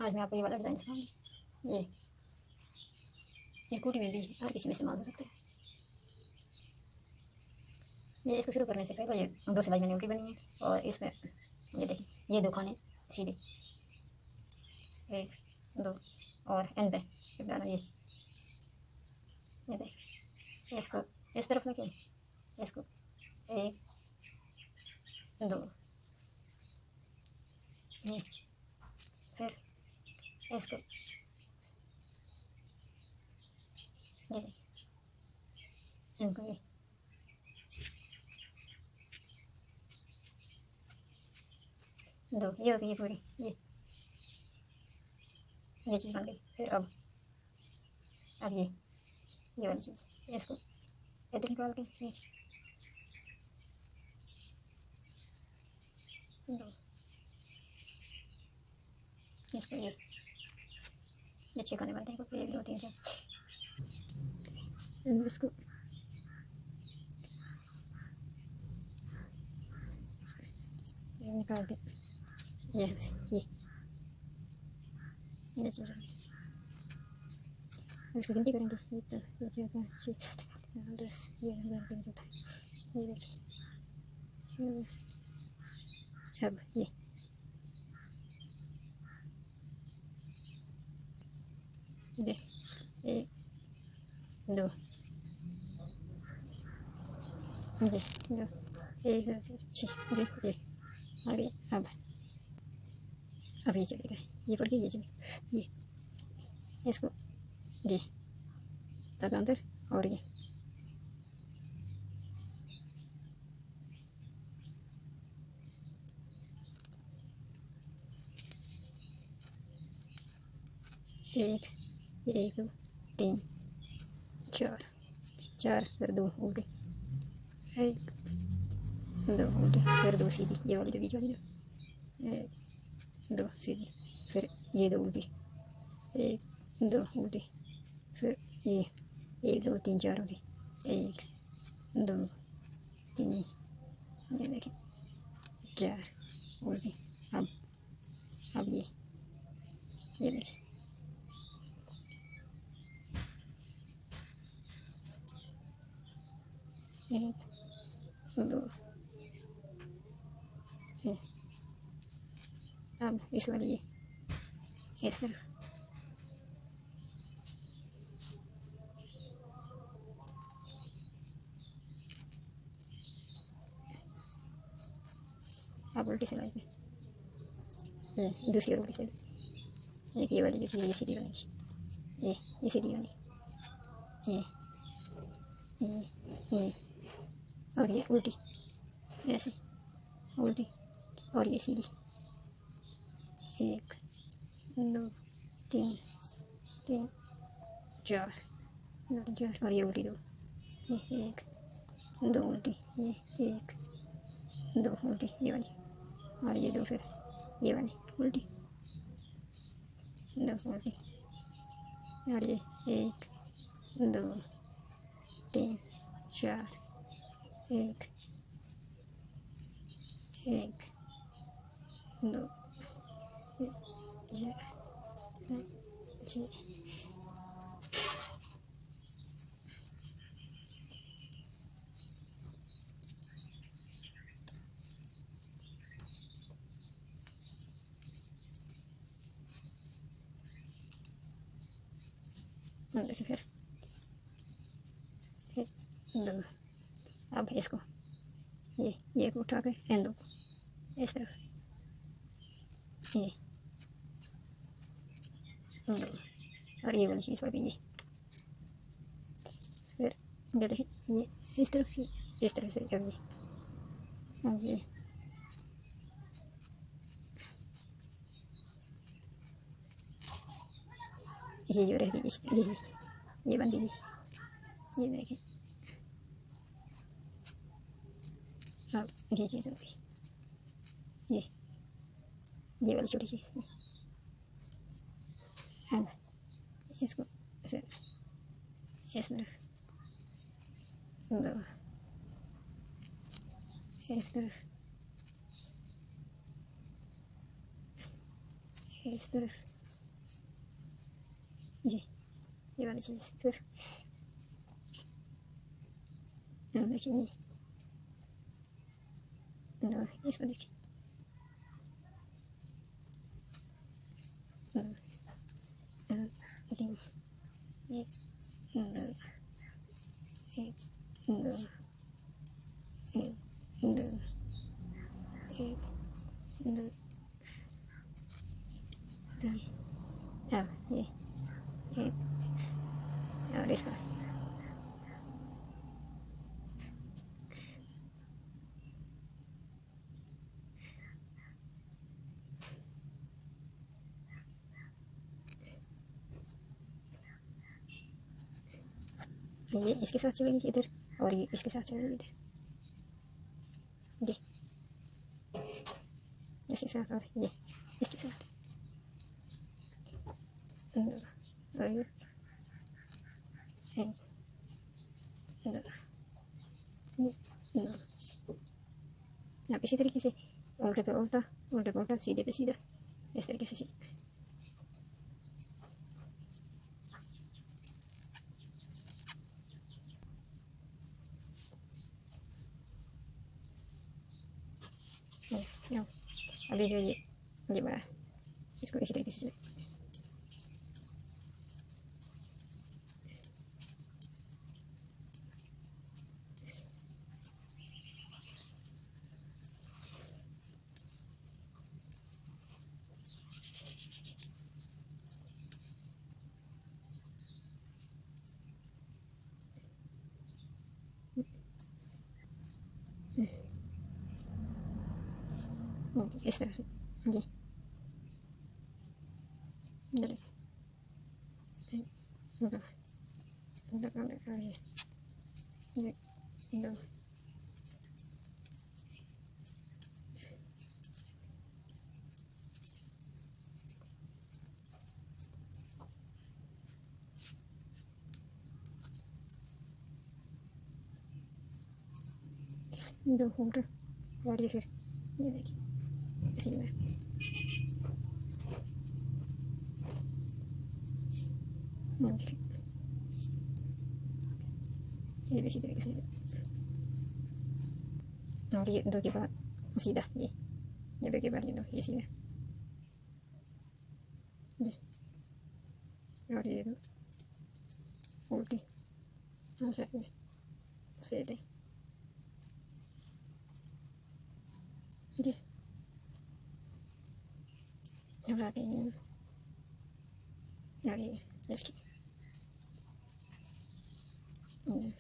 आज मैं आपको ये वाला डिज़ाइन सिखाऊंगी। ये कोटी में भी हर किसी में इस्तेमाल हो सकता है। ये इसको शुरू करने से पहले ये दो सिलाई मैंने उल्टी बनी है, और इसमें ये देखिए ये दो खाने सीधे, एक दो, और एंड पे ये देखिए इसको इस तरफ लेके इसको एक दो, ये फिर इसको ये देखिए इनको दो, ये हो गई पूरी, ये चीज़ बन गई। फिर अब ये वाली चीज़ इसको इधर निकाल के ये दो, इसको ये छः खाने बनते हैं, एक दो तीन चार, इसको ये निकाल के ये चीज़ इसको गिनती करेंगे, 1 2 3 4 5 6 7 8 9 10, ये 11 12 ये देखिए अब ये एक दो, ये दो, एक दो छः, ये आगे अब ये चलेगा, ये पड़ गई, ये चलेगा, ये इसको जी तब अंदर, और ये एक दो तीन चार, फिर दो उल्टी, एक दो उल्टी, फिर दो सीधी, ये वाली तो बीच वाली दो, एक दो सीधी, फिर ये दो उल्टी, एक दो उल्टी, फिर ये 1 2 3 4 उल्टी, 1 2 3, ये देखिए 4 उल्टी। अब ये देखिए एक दो, अब इस वाली ये इस तरफ अब उल्टी सिलाई पे ये दूसरी और उल्टी सिलाई, एक ये वाली जो ये सीधी बनेगी, ये सीधी बनेगी, ये और ये उल्टी, ऐसे उल्टी और ये सीधी, 1 2 3 4 2 4, और ये उल्टी दो, ये 1 2 उल्टी, ये 1 2 उल्टी, ये वाली, और ये दो, फिर ये वाली उल्टी, 2 उल्टी, और ये 1 2 3 4, 1 2 4 देखिए फिर 1 2, अब इसको ये उठा के इन दो इस तरफ, ये दो, और ये वाली चीज़ पड़ गई, ये फिर ये देखिए ये इस तरफ से अब ये जो रह गई, ये बन गई, ये देखिए अब ये चीज़ हो गई, ये वाली छोटी चीज़, अब इसको फिर इस तरफ दो, इस तरफ इस तरफ ये वाली चीज़। फिर देखिए इसको देखिए, तीन, एक, दो, एक, दो, एक, दो, एक, दो, तीन, अब ये एक, और इसका ये इसके साथ चलेगी इधर, और ये इसके साथ चलेगी इधर। ये इसके साथ और ये इसके साथ, और ये एक, दो, दो। आप इसी तरीके से उल्टे पे उल्टा, उल्टे पे उल्टा, सीधे पे सीधा, इस तरीके से सीधा। अभी जो ये बड़ा है, इसको इसी तरीके से इस तरह से जी दो उल्टा, और ये फिर ये देखिए इसी में ये इसी तरीके से, और ये दो के बाद सीधा, ये दो के बाद ये दो, ये सीधा, और ये दो उल्टी, और सीधे जी। और आगे इसकी नहीं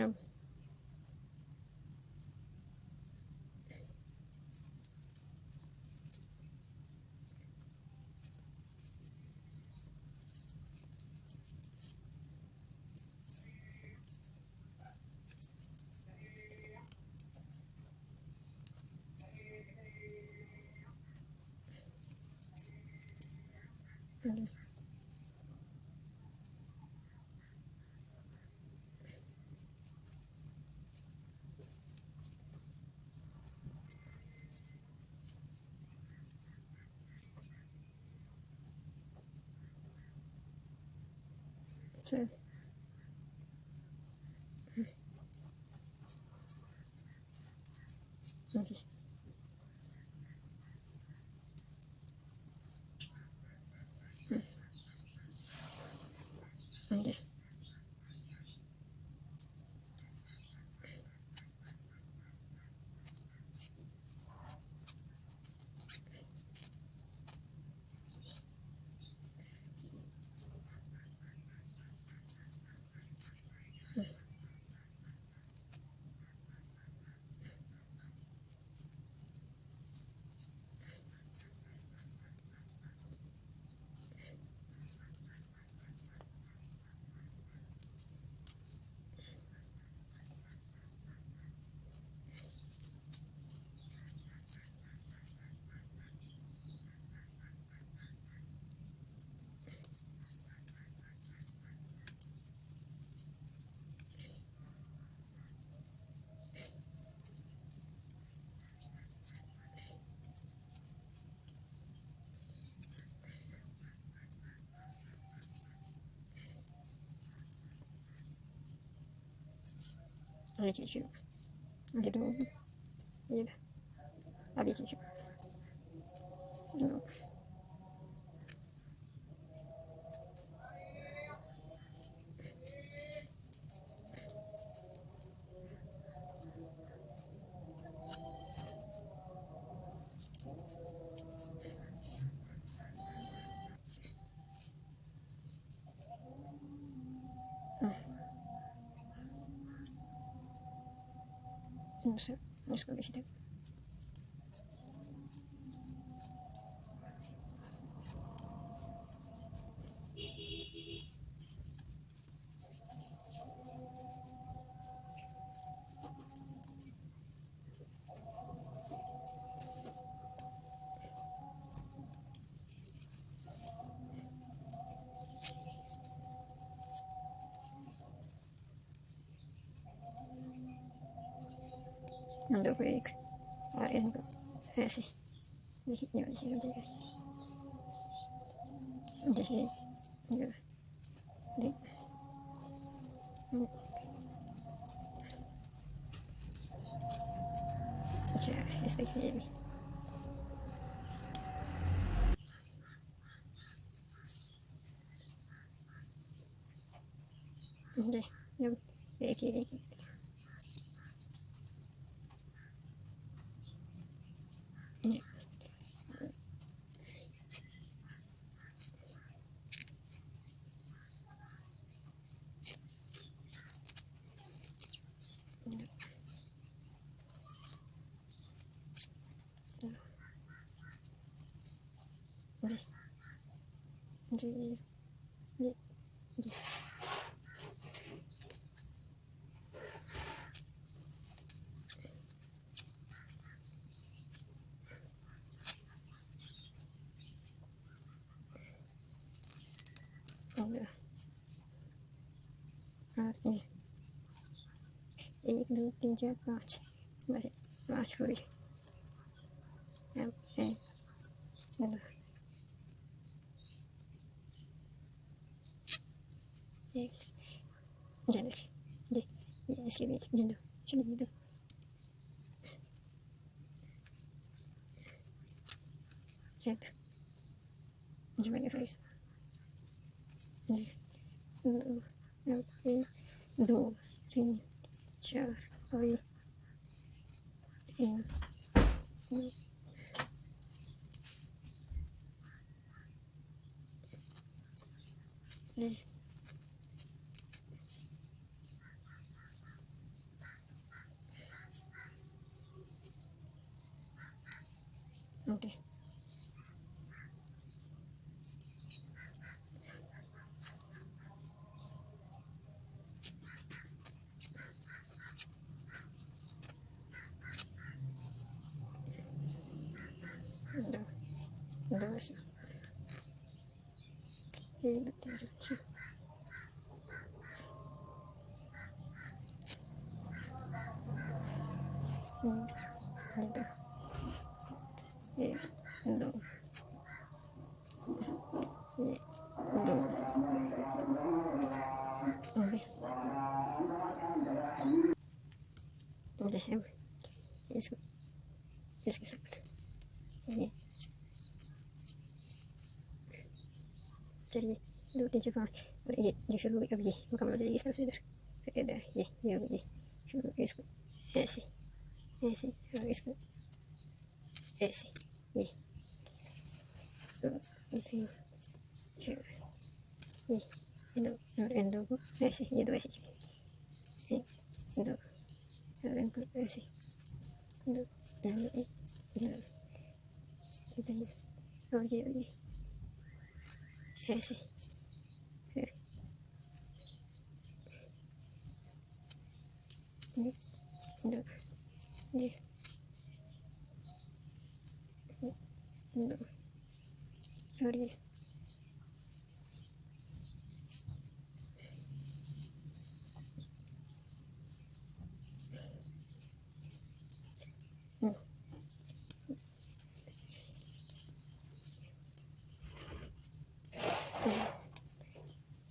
अब सर अंदर 再继续，这都一个，再继续，是，你说的是的。Non dopo che sì, io mi si sente cioè, stai chiedi. Io chiedi. एक दो तीन चार पाँच बस पाँच पूरी एक जल्दी ये इसके बीच में दो चलिए दो एक जो मेरे फेस दो तीन चार और ये ओके दो ऐसे एक दो तीन चार एक दो जैसे इसको इसके साथ ये चलिए दो तीन चार पाँच और ये शुरू हुई अब ये मुकम्मल हो जाएगी इस तरफ से इधर फिर इधर ये शुरू इसको ऐसे ऐसे और इसको ऐसे ये दो तीन चार ये दो और इन दो को ऐसे ये दो ऐसे चलिए एक दो और इनको ऐसे दो तीन एक दो तीन और ये ऐसे फिर एक दो ये दो और ये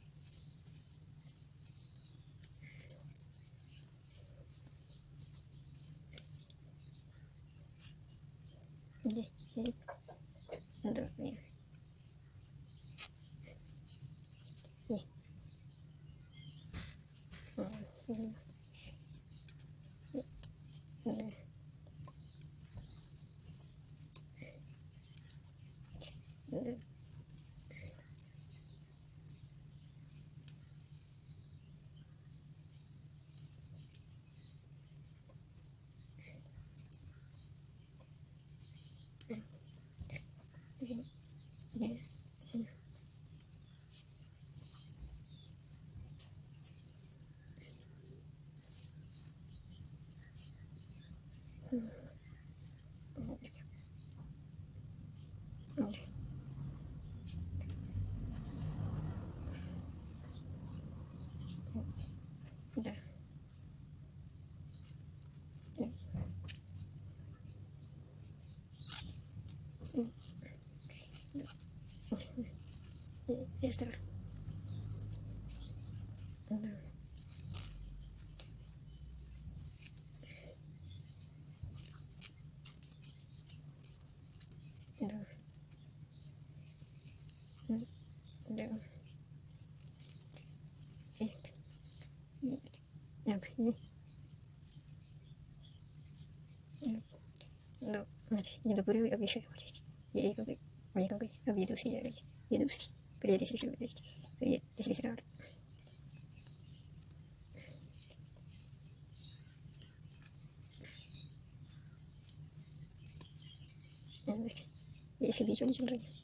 ये एक दो ये इस तरह ये तो पूरी हुई, अब ये शुरू हो जाएगी। ये एक हो गई और एक हो गई, अब ये दूसरी जा रही है, ये दूसरी, फिर ये तीसरी शुरू हो जाएगी, फिर ये तीसरी स्टार्ट। ये इसके बीच वाली चल रही है।